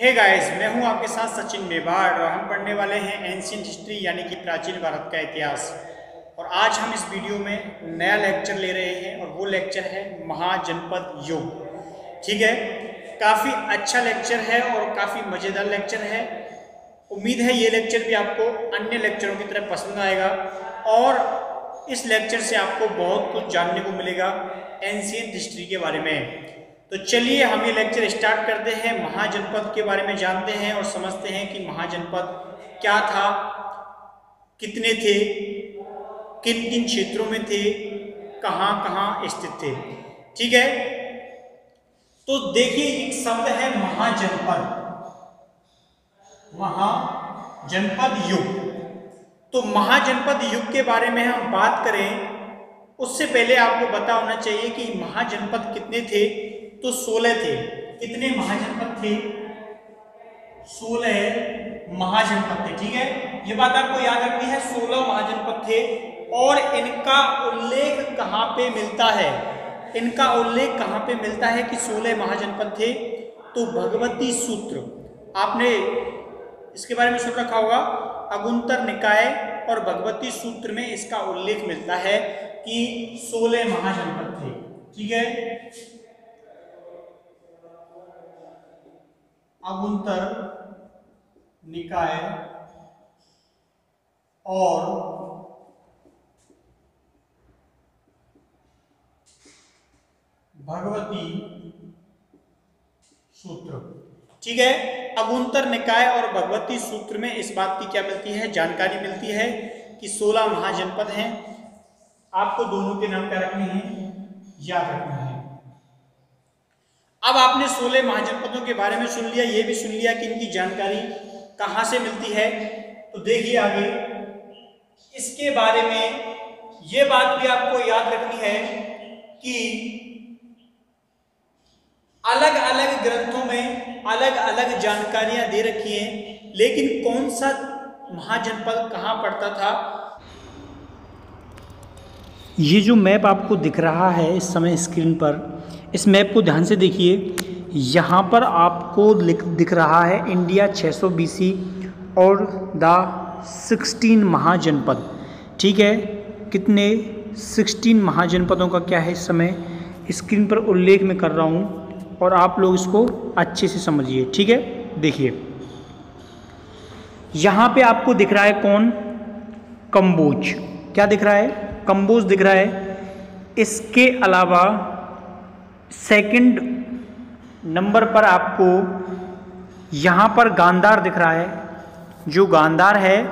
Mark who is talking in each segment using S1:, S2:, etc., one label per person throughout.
S1: Hey guys, मैं हूं आपके साथ सचिन मेवाड़ और हम पढ़ने वाले हैं एंशिएंट हिस्ट्री यानी कि प्राचीन भारत का इतिहास। और आज हम इस वीडियो में नया लेक्चर ले रहे हैं और वो लेक्चर है महाजनपद युग। ठीक है, काफ़ी अच्छा लेक्चर है और काफ़ी मज़ेदार लेक्चर है। उम्मीद है ये लेक्चर भी आपको अन्य लेक्चरों की तरह पसंद आएगा और इस लेक्चर से आपको बहुत कुछ जानने को मिलेगा एंशिएंट हिस्ट्री के बारे में। तो चलिए हम ये लेक्चर स्टार्ट करते हैं, महाजनपद के बारे में जानते हैं और समझते हैं कि महाजनपद क्या था, कितने थे, किन किन क्षेत्रों में थे, कहाँ कहाँ स्थित थे। ठीक है, तो देखिए एक शब्द है महाजनपद, महाजनपद युग। तो महाजनपद युग के बारे में हम बात करें उससे पहले आपको पता होना चाहिए कि महाजनपद कितने थे। तो 16 थे। कितने महाजनपद थे? 16 महाजनपद थे। ठीक है, ये बात आपको याद रखनी है, 16 महाजनपद थे। और इनका उल्लेख कहाँ पे मिलता है? इनका उल्लेख कहाँ पे मिलता है कि 16 महाजनपद थे? तो भगवती सूत्र, आपने इसके बारे में सुन रखा होगा, अगुंतर निकाय और भगवती सूत्र में इसका उल्लेख मिलता है कि 16 महाजनपद थे। ठीक है, अगुंतर निकाय और भगवती सूत्र। ठीक है, अगुंतर निकाय और भगवती सूत्र में इस बात की क्या मिलती है, जानकारी मिलती है कि 16 महाजनपद हैं। आपको दोनों के नाम क्या रखने हैं, याद रखना है। अब आपने 16 महाजनपदों के बारे में सुन लिया, ये भी सुन लिया कि इनकी जानकारी कहाँ से मिलती है। तो देखिए आगे इसके बारे में ये बात भी आपको याद रखनी है कि अलग अलग ग्रंथों में अलग अलग जानकारियां दे रखी हैं, लेकिन कौन सा महाजनपद कहाँ पड़ता था। ये जो मैप आपको दिख रहा है इस समय स्क्रीन पर, इस मैप को ध्यान से देखिए। यहाँ पर आपको दिख रहा है इंडिया 600 BC और द 16 महाजनपद। ठीक है, कितने 16 महाजनपदों का क्या है इस समय स्क्रीन पर उल्लेख में कर रहा हूँ और आप लोग इसको अच्छे से समझिए। ठीक है, देखिए यहाँ पे आपको दिख रहा है कौन, कंबोज। क्या दिख रहा है, कंबोज दिख रहा है। इसके अलावा सेकंड नंबर पर आपको यहाँ पर गांधार दिख रहा है। जो गांधार है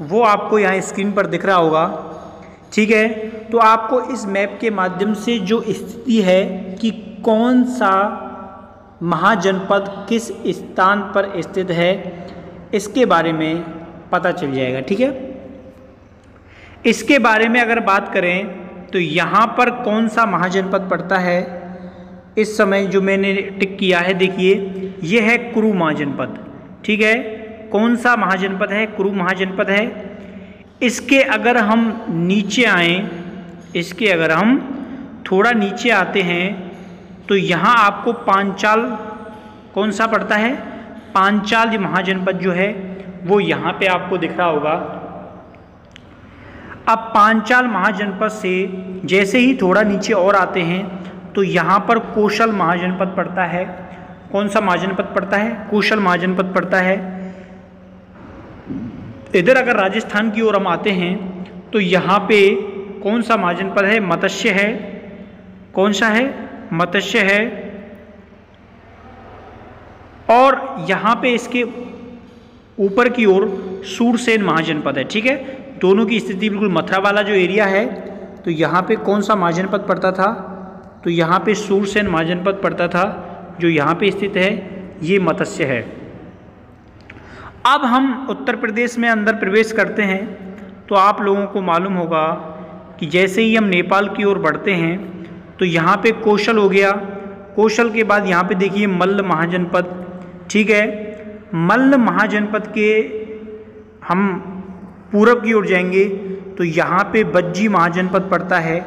S1: वो आपको यहाँ स्क्रीन पर दिख रहा होगा। ठीक है, तो आपको इस मैप के माध्यम से जो स्थिति है कि कौन सा महाजनपद किस स्थान पर स्थित है, इसके बारे में पता चल जाएगा। ठीक है, इसके बारे में अगर बात करें तो यहाँ पर कौन सा महाजनपद पड़ता है इस समय जो मैंने टिक किया है, देखिए ये है कुरु महाजनपद। ठीक है, कौन सा महाजनपद है, कुरु महाजनपद है। इसके अगर हम नीचे आएँ, इसके अगर हम थोड़ा नीचे आते हैं तो यहाँ आपको पांचाल कौन सा पड़ता है, पांचाल महाजनपद जो है वो यहाँ पे आपको दिख रहा होगा। अब पांचाल महाजनपद से जैसे ही थोड़ा नीचे और आते हैं तो यहाँ पर कौशल महाजनपद पड़ता है। कौन सा महाजनपद पड़ता है, कौशल महाजनपद पड़ता है। इधर अगर राजस्थान की ओर हम आते हैं तो यहाँ पे कौन सा महाजनपद है, मत्स्य है। कौन सा है, मत्स्य है। और यहाँ पे इसके ऊपर की ओर सूरसेन महाजनपद है। ठीक है, दोनों की स्थिति बिल्कुल मथुरा वाला जो एरिया है, तो यहाँ पे कौन सा महाजनपद पड़ता था, तो यहाँ पे सूरसेन महाजनपद पड़ता था जो यहाँ पे स्थित है, ये मत्स्य है। अब हम उत्तर प्रदेश में अंदर प्रवेश करते हैं तो आप लोगों को मालूम होगा कि जैसे ही हम नेपाल की ओर बढ़ते हैं तो यहाँ पे कौशल हो गया। कौशल के बाद यहाँ पे देखिए मल्ल महाजनपद। ठीक है, मल्ल महाजनपद के हम पूरब की ओर जाएंगे तो यहाँ पे बज्जी महाजनपद पड़ता है।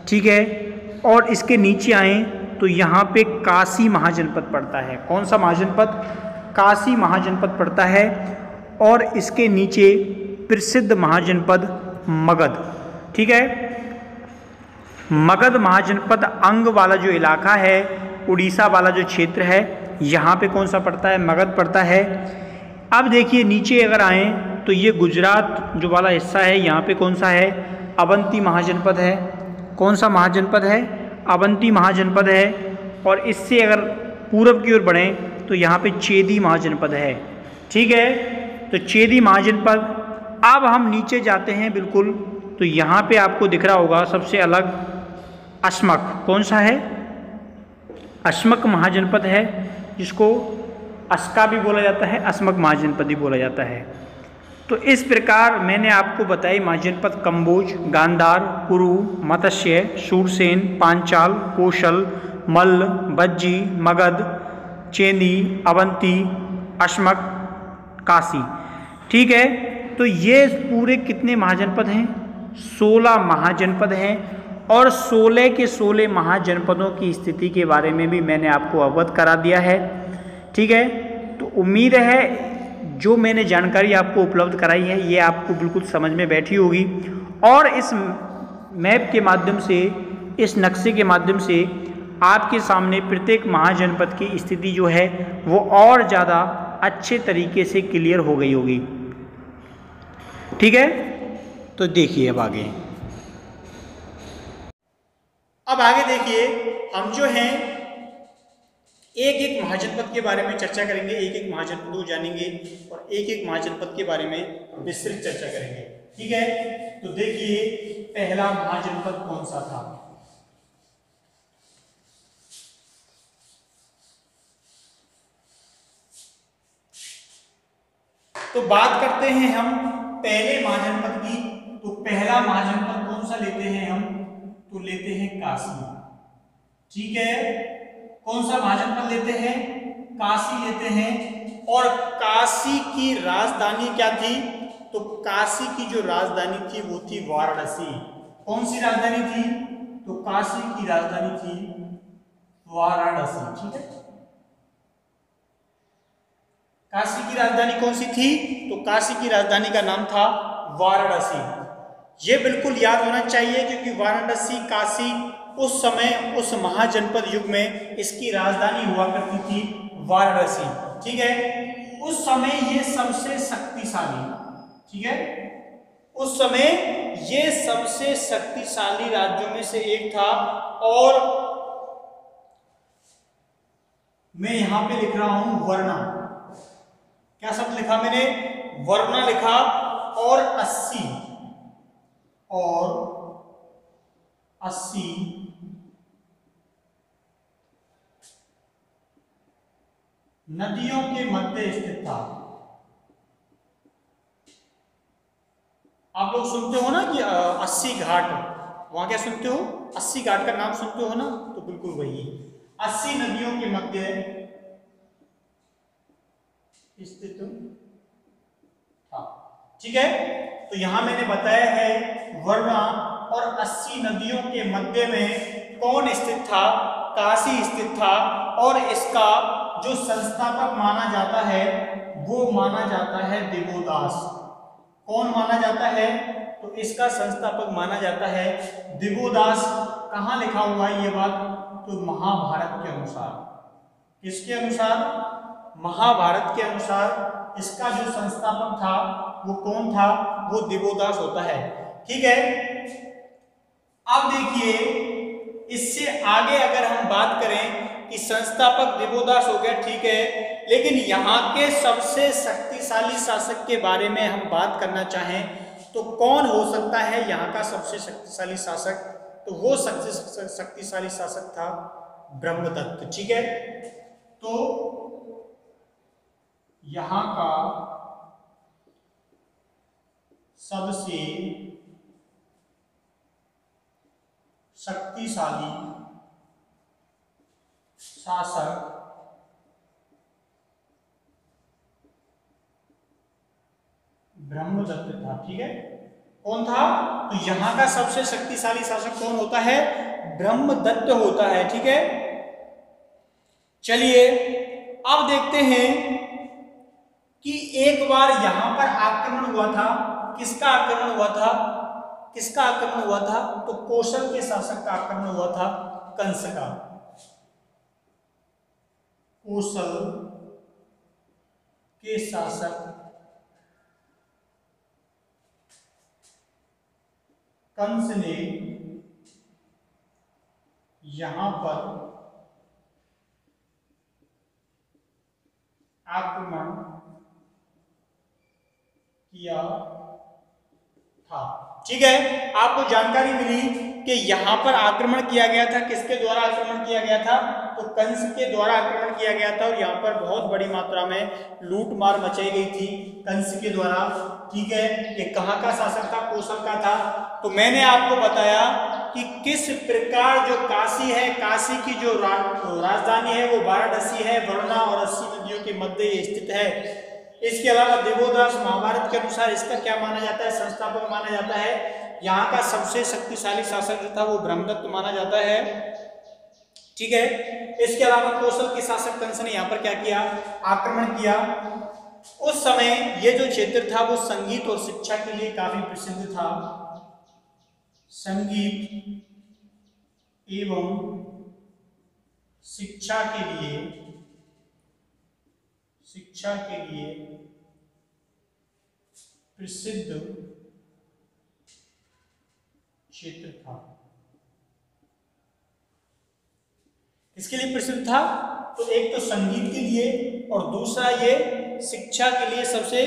S1: ठीक है, और इसके नीचे आएँ तो यहाँ पे काशी महाजनपद पड़ता है। कौन सा महाजनपद, काशी महाजनपद पड़ता है और इसके नीचे प्रसिद्ध महाजनपद मगध। ठीक है, मगध महाजनपद अंग वाला जो इलाका है, उड़ीसा वाला जो क्षेत्र है, यहाँ पे कौन सा पड़ता है? मगध पड़ता है। अब देखिए नीचे अगर आए तो ये गुजरात जो वाला हिस्सा है, यहाँ पे कौन सा है? अवंती महाजनपद है। कौन सा महाजनपद है? अवंती महाजनपद है। और इससे अगर पूरब की ओर बढ़ें तो यहाँ पे चेदी महाजनपद है। ठीक है, तो चेदी महाजनपद। अब हम नीचे जाते हैं बिल्कुल, तो यहाँ पे आपको दिख रहा होगा सबसे अलग अस्मक। कौन सा है? अस्मक महाजनपद है, जिसको अस्का भी बोला जाता है, अस्मक महाजनपद भी बोला जाता है। तो इस प्रकार मैंने आपको बताई महाजनपद कंबोज, गांधार, कुरु, मत्स्य, शूरसेन, पांचाल, कौशल, मल्ल, बज्जी, मगध, चेदी, अवंती, अस्मक, काशी। ठीक है, तो ये पूरे कितने महाजनपद हैं? 16 महाजनपद हैं। और 16 के 16 महाजनपदों की स्थिति के बारे में भी मैंने आपको अवगत करा दिया है। ठीक है, तो उम्मीद है जो मैंने जानकारी आपको उपलब्ध कराई है ये आपको बिल्कुल समझ में बैठी होगी, और इस मैप के माध्यम से, इस नक्शे के माध्यम से आपके सामने प्रत्येक महाजनपद की स्थिति जो है वो और ज़्यादा अच्छे तरीके से क्लियर हो गई होगी। ठीक है, तो देखिए अब आगे देखिए, हम जो हैं एक एक महाजनपद के बारे में चर्चा करेंगे, एक एक महाजनपद को जानेंगे और एक एक महाजनपद के बारे में विस्तृत चर्चा करेंगे। ठीक है, तो देखिए पहला महाजनपद कौन सा था? तो बात करते हैं हम पहले महाजनपद की। तो पहला महाजनपद कौन सा लेते हैं हम? तो लेते हैं काशी। ठीक है, कौन सा महाजनपद लेते हैं? काशी लेते हैं। और काशी की राजधानी क्या थी? तो काशी की जो राजधानी थी वो थी वाराणसी। कौन सी राजधानी थी? तो काशी की राजधानी थी वाराणसी। ठीक है, काशी की राजधानी कौन सी थी? तो काशी की राजधानी का नाम था वाराणसी। ये बिल्कुल याद होना चाहिए, क्योंकि वाराणसी, काशी उस समय, उस महाजनपद युग में इसकी राजधानी हुआ करती थी वाराणसी। ठीक है, उस समय ये सबसे शक्तिशाली, ठीक है, उस समय ये सबसे शक्तिशाली राज्यों में से एक था। और मैं यहां पे लिख रहा हूं वर्णा। क्या शब्द लिखा मैंने? वर्णा लिखा। और 80 नदियों के मध्य स्थित था। आप लोग सुनते हो ना कि 80 घाट, वहां क्या सुनते हो? 80 घाट का नाम सुनते हो ना? तो बिल्कुल वही 80 नदियों के मध्य स्थित था। ठीक है, तो यहां मैंने बताया है वर्णा और 80 नदियों के मध्य में कौन स्थित था? काशी स्थित था। और इसका जो संस्थापक माना जाता है वो माना जाता है दिवोदास। कौन माना जाता है? तो इसका संस्थापक माना जाता है दिवोदास। कहां लिखा हुआ है ये बात? तो महाभारत के अनुसार। किसके अनुसार? महाभारत के अनुसार इसका जो संस्थापक था वो कौन था? वो दिवोदास होता है। ठीक है, अब देखिए इससे आगे अगर हम बात करें कि संस्थापक दिवोदास हो गया, ठीक है, लेकिन यहाँ के सबसे शक्तिशाली शासक के बारे में हम बात करना चाहें तो कौन हो सकता है यहाँ का सबसे शक्तिशाली शासक? तो वो सबसे शक्तिशाली शासक था ब्रह्मदत्त। ठीक है, तो यहाँ का सबसे शक्तिशाली शासक ब्रह्मदत्त था। ठीक है, कौन था? तो यहां का सबसे शक्तिशाली शासक कौन होता है? ब्रह्मदत्त होता है। ठीक है, चलिए अब देखते हैं कि एक बार यहां पर आक्रमण हुआ था। किसका आक्रमण हुआ था? किसका आक्रमण हुआ था? तो कौशल के शासक का आक्रमण हुआ था, कंस का। कौशल के शासक कंस ने यहां पर आक्रमण किया था। ठीक है, आपको जानकारी मिली कि यहां पर आक्रमण किया गया था। किसके द्वारा आक्रमण किया गया था? तो कंस के द्वारा आक्रमण किया गया था, और यहाँ पर बहुत बड़ी मात्रा में लूट मार मचाई गई थी कंस के द्वारा। ठीक है, ये कहाँ का शासक था? कौशल का था। तो मैंने आपको बताया कि किस प्रकार जो काशी है, काशी की जो राजधानी है वो वाराणसी है, वरुणा और अस्सी नदियों के मध्य स्थित है। इसके अलावा देवोदास महाभारत के अनुसार इसका क्या माना जाता है? संस्थापक माना जाता है। यहाँ का सबसे शक्तिशाली शासक जो था वो ब्रह्मदत्त माना जाता है। ठीक है, इसके अलावा कौशल के शासक कंस ने यहाँ पर क्या किया? आक्रमण किया। उस समय ये जो क्षेत्र था वो संगीत और शिक्षा के लिए काफी प्रसिद्ध था। संगीत एवं शिक्षा के लिए प्रसिद्ध क्षेत्र था। किसके लिए प्रसिद्ध था? तो एक तो संगीत के लिए और दूसरा ये शिक्षा के लिए सबसे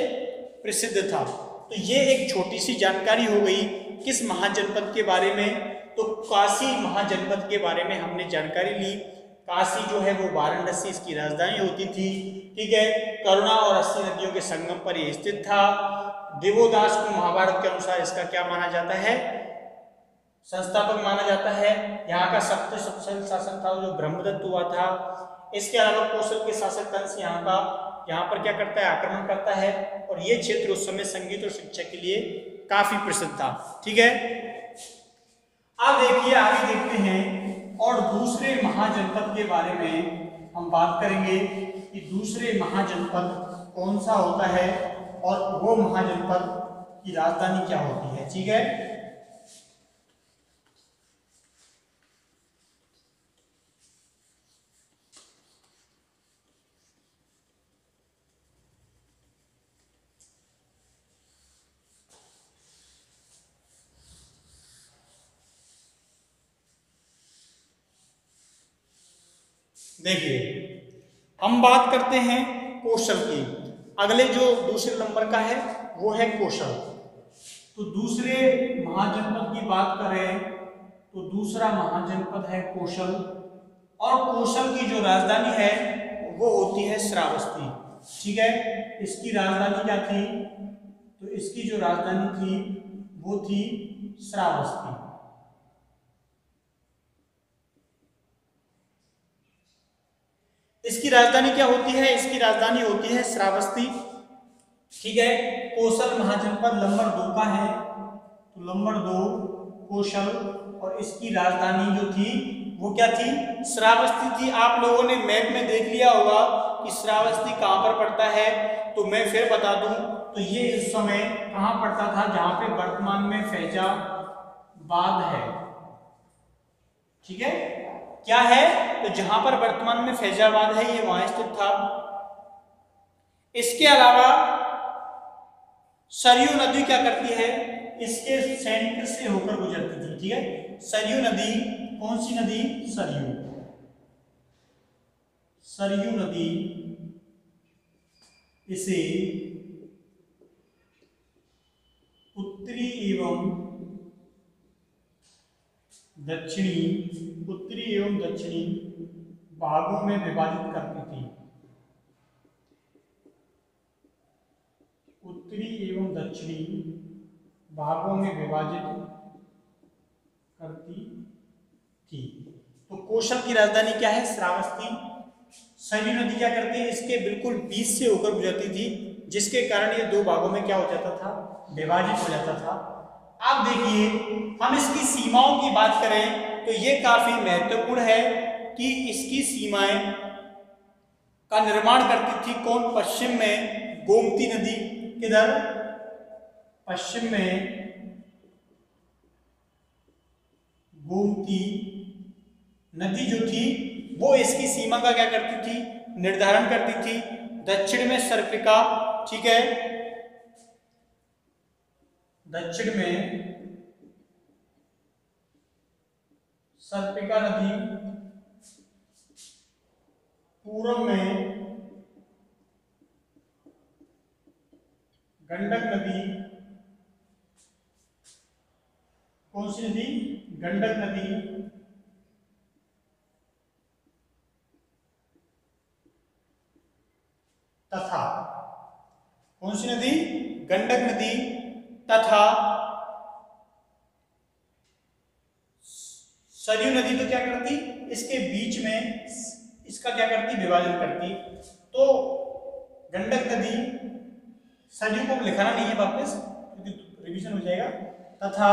S1: प्रसिद्ध था। तो ये एक छोटी सी जानकारी हो गई किस महाजनपद के बारे में? तो काशी महाजनपद के बारे में हमने जानकारी ली। काशी जो है वो वाराणसी इसकी राजधानी होती थी। ठीक है, करुणा और अस्सी नदियों के संगम पर यह स्थित था। देवोदास को महाभारत के अनुसार इसका क्या माना जाता है? संस्थापक माना जाता है। यहाँ का सबसे शक्तिशाली शासक था जो ब्रह्मदत्त हुआ था। इसके अलावा कौशल के शासक कंस यहाँ पर क्या करता है? आक्रमण करता है। और ये क्षेत्र उस समय संगीत और शिक्षा के लिए काफी प्रसिद्ध था। ठीक है, अब देखिए आगे देखते हैं और दूसरे महाजनपद के बारे में हम बात करेंगे कि दूसरे महाजनपद कौन सा होता है और वो महाजनपद की राजधानी क्या होती है। ठीक है, देखिए हम बात करते हैं कौशल की। अगले जो दूसरे नंबर का है वो है कौशल। तो दूसरे महाजनपद की बात करें तो दूसरा महाजनपद है कौशल, और कौशल की जो राजधानी है वो होती है श्रावस्ती। ठीक है, इसकी राजधानी क्या थी? तो इसकी जो राजधानी थी वो थी श्रावस्ती। इसकी राजधानी क्या होती है? इसकी राजधानी होती है श्रावस्ती। ठीक है, कौशल महाजनपद नंबर 2 का है। तो नंबर 2 कौशल, और इसकी राजधानी जो थी वो क्या थी? श्रावस्ती थी। आप लोगों ने मैप में देख लिया होगा कि श्रावस्ती कहाँ पर पड़ता है। तो मैं फिर बता दूं, तो ये इस समय कहाँ पड़ता था? जहां पे वर्तमान में फैजाबाद है। ठीक है, क्या है? तो जहां पर वर्तमान में फैजाबाद है ये वहां स्थित था। इसके अलावा सरयू नदी क्या करती है? इसके सेंटर से होकर गुजरती थी। ठीक है, सरयू नदी, कौन सी नदी? सरयू नदी इसे उत्तरी एवं दक्षिणी भागों में विभाजित करती थी। उत्तरी एवं दक्षिणी भागों में विभाजित करती थी। तो कौशल की राजधानी क्या है? श्रावस्ती। सरयू नदी क्या करती है? इसके बिल्कुल बीच से होकर गुजरती थी, जिसके कारण ये दो भागों में क्या हो जाता था? विभाजित हो जाता था। आप देखिए, हम इसकी सीमाओं की बात करें तो ये काफी महत्वपूर्ण है कि इसकी सीमाएं का निर्माण करती थी कौन? पश्चिम में गोमती नदी, किधर, पश्चिम में गोमती नदी जो थी वो इसकी सीमा का क्या करती थी, निर्धारण करती थी। दक्षिण में सर्पिका, ठीक है, दक्षिण में सर्पिका नदी, पूर्व में गंडक नदी, कौन सी नदी, गंडक नदी, तथा, कौन सी नदी, गंडक नदी तथा सरयू नदी तो क्या करती, इसके बीच में इसका क्या करती, विभाजन करती। तो गंडक नदी, सरयू को लिखाना नहीं है वापस क्योंकि रिवीजन हो जाएगा, तथा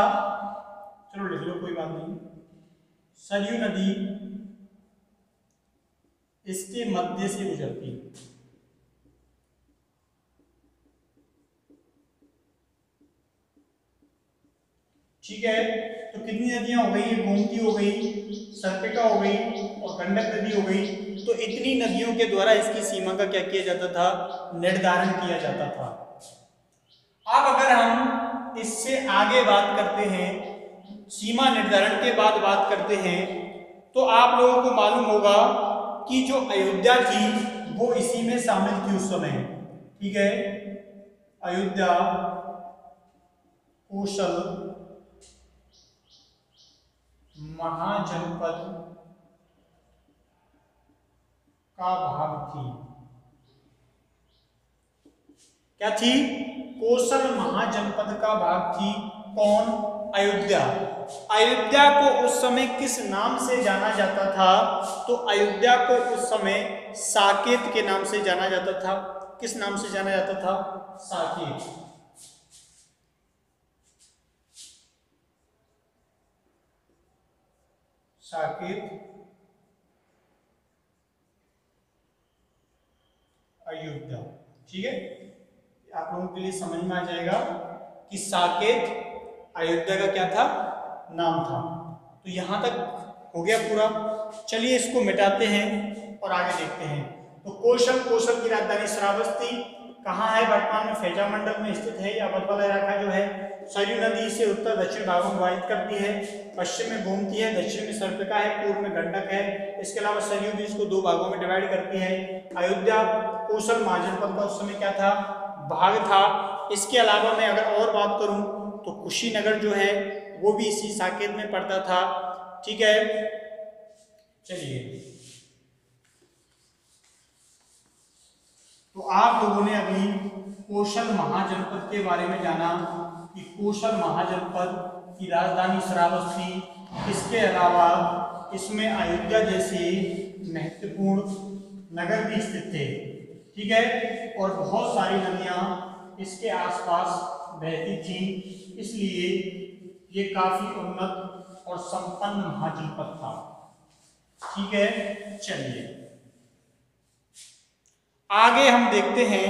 S1: चलो लिख लो कोई बात नहीं, सरयू नदी इसके मध्य से गुजरती। ठीक है, तो कितनी नदियां हो गई, गोमती हो गई, सर्पिका हो गई और गंडक नदी हो गई। तो इतनी नदियों के द्वारा इसकी सीमा का क्या किया जाता था, निर्धारण किया जाता था। अब अगर हम इससे आगे बात करते हैं, सीमा निर्धारण के बाद बात करते हैं, तो आप लोगों को मालूम होगा कि जो अयोध्या थी वो इसी में शामिल थी उस समय। ठीक है, अयोध्या कोशल महाजनपद का भाग थी। क्या थी, कोशल महाजनपद का भाग थी। कौन, अयोध्या। अयोध्या को उस समय किस नाम से जाना जाता था, तो अयोध्या को उस समय साकेत के नाम से जाना जाता था। किस नाम से जाना जाता था, साकेत। साकेत अयोध्या। ठीक है, आप लोगों के लिए समझ में आ जाएगा कि साकेत अयोध्या का क्या था, नाम था। तो यहां तक हो गया पूरा। चलिए इसको मिटाते हैं और आगे देखते हैं। तो कोशल की राजधानी श्रावस्ती कहाँ है, वर्तमान में फैजा मंडल में स्थित है। या वाला इलाका जो है सरयू नदी इसे उत्तर दक्षिण भागों में विभाजित करती है। पश्चिम में गोमती है, दक्षिण में सर्पिका है, पूर्व में गंडक है। इसके अलावा सरयू भी इसको दो भागों में डिवाइड करती है। अयोध्या कोशल महाजनपद का उस समय क्या था, भाग था। इसके अलावा मैं अगर और बात करूं तो कुशीनगर जो है वो भी इसी साकेत में पड़ता था। ठीक है, चलिए, तो आप लोगों ने अभी कोशल महाजनपद के बारे में जाना कि कोशल महाजनपद की राजधानी श्रावस्ती, इसके अलावा इसमें अयोध्या जैसे महत्वपूर्ण नगर भी स्थित थे। ठीक है, और बहुत सारी नदियां इसके आसपास बहती थी, इसलिए ये काफी उन्नत और संपन्न महाजनपद था। ठीक है, चलिए आगे हम देखते हैं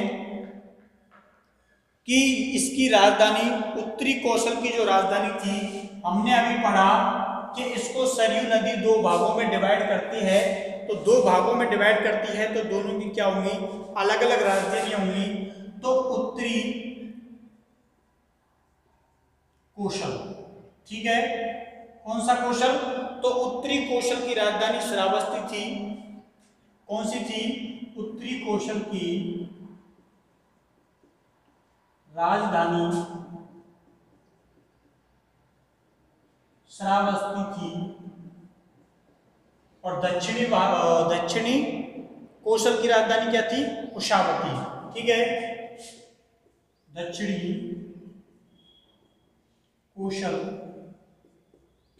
S1: कि इसकी राजधानी उत्तरी कौशल की जो राजधानी थी, हमने अभी पढ़ा कि इसको सरयू नदी दो भागों में डिवाइड करती है। तो दो भागों में डिवाइड करती है तो दोनों की क्या होंगी, अलग अलग राजधानियां होंगी। तो उत्तरी कौशल, ठीक है, कौन सा कौशल, तो उत्तरी कौशल की राजधानी श्रावस्ती थी। कौन सी थी, उत्तरी कौशल की राजधानी श्रावस्ती थी। और दक्षिणी कौशल की राजधानी क्या थी, कुशावती। ठीक है, दक्षिणी कौशल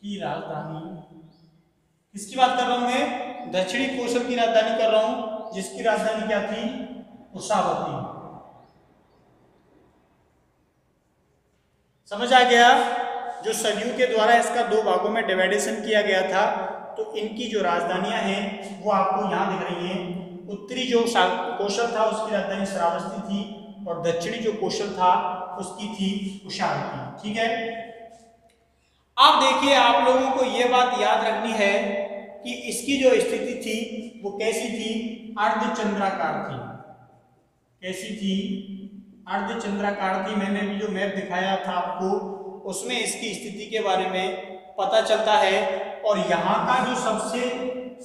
S1: की राजधानी, किसकी बात कर रहा हूं मैं, दक्षिणी कौशल की राजधानी कर रहा हूं, जिसकी राजधानी क्या थी, कुशावती। समझ आ गया। जो सरयू के द्वारा इसका दो भागों में डिवाइडेशन किया गया था, तो इनकी जो राजधानियां हैं वो आपको यहां दिख रही हैं। उत्तरी जो कौशल था उसकी राजधानी श्रावस्ती थी और दक्षिणी जो कौशल था उसकी थी कुशावती। ठीक है, अब देखिए आप लोगों को यह बात याद रखनी है कि इसकी जो स्थिति थी वो कैसी थी, अर्धचंद्राकार थी। कैसी थी, अर्धचंद्राकार थी। मैंने भी जो मैप दिखाया था आपको उसमें इसकी स्थिति के बारे में पता चलता है। और यहाँ का जो सबसे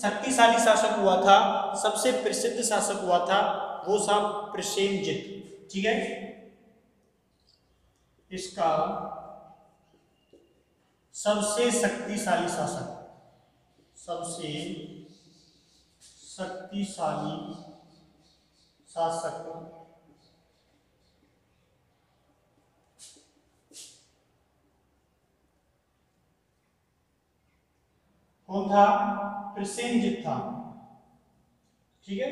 S1: शक्तिशाली शासक हुआ था, सबसे प्रसिद्ध शासक हुआ था, वो था प्रसेनजित। ठीक है, इसका सबसे शक्तिशाली शासक, सबसे शक्तिशाली शासक कौन था, प्रसेनजित था। ठीक है,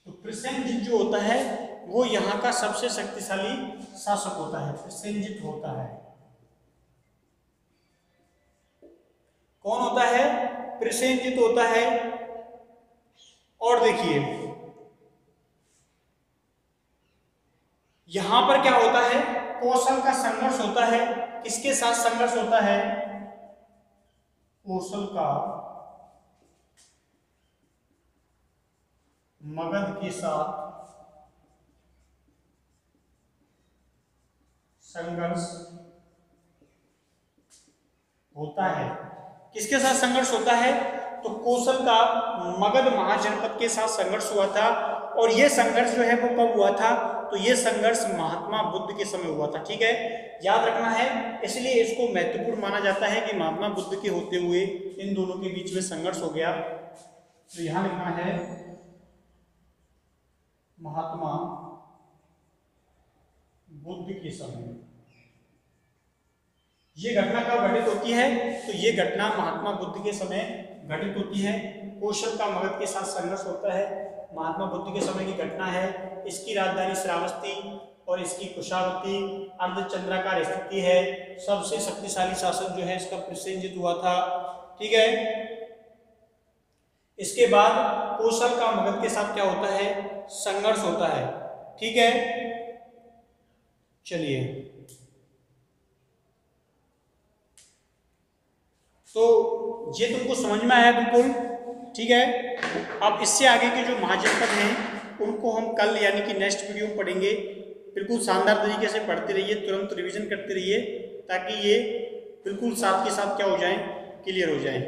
S1: तो प्रसेनजित जो होता है वो यहाँ का सबसे शक्तिशाली शासक होता है, प्रसेनजित होता है। कौन होता है, प्रसेनजित होता है। और देखिए यहां पर क्या होता है, कौशल का संघर्ष होता है। किसके साथ संघर्ष होता है, कौशल का मगध के साथ संघर्ष होता है। किसके साथ संघर्ष होता है, तो कौशल का मगध महाजनपद के साथ संघर्ष हुआ था। और यह संघर्ष जो है वो कब हुआ था, तो यह संघर्ष महात्मा बुद्ध के समय हुआ था। ठीक है, याद रखना है, इसलिए इसको महत्वपूर्ण माना जाता है कि महात्मा बुद्ध के होते हुए इन दोनों के बीच में संघर्ष हो गया। तो यहां लिखना है महात्मा बुद्ध के समय। ये घटना कब घटित होती है, तो ये घटना महात्मा बुद्ध के समय घटित होती है। कौशल का मगध के साथ संघर्ष होता है, महात्मा बुद्ध के समय की घटना है। इसकी राजधानी श्रावस्ती और इसकी कुशावती, अर्धचंद्राकार स्थिति है। सबसे शक्तिशाली शासक जो है इसका प्रसेनजित हुआ था। ठीक है, इसके बाद कौशल का मगध के साथ क्या होता है, संघर्ष होता है। ठीक है, चलिए तो ये तुमको समझ में आया बिल्कुल। ठीक है, अब इससे आगे के जो महाजनपद हैं उनको हम कल यानी कि नेक्स्ट वीडियो में पढ़ेंगे। बिल्कुल शानदार तरीके से पढ़ते रहिए, तुरंत रिवीजन करते रहिए ताकि ये बिल्कुल साथ के साथ क्या हो जाए, क्लियर हो जाए।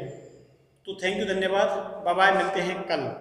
S1: तो थैंक यू, धन्यवाद, बाय बाय, मिलते हैं कल।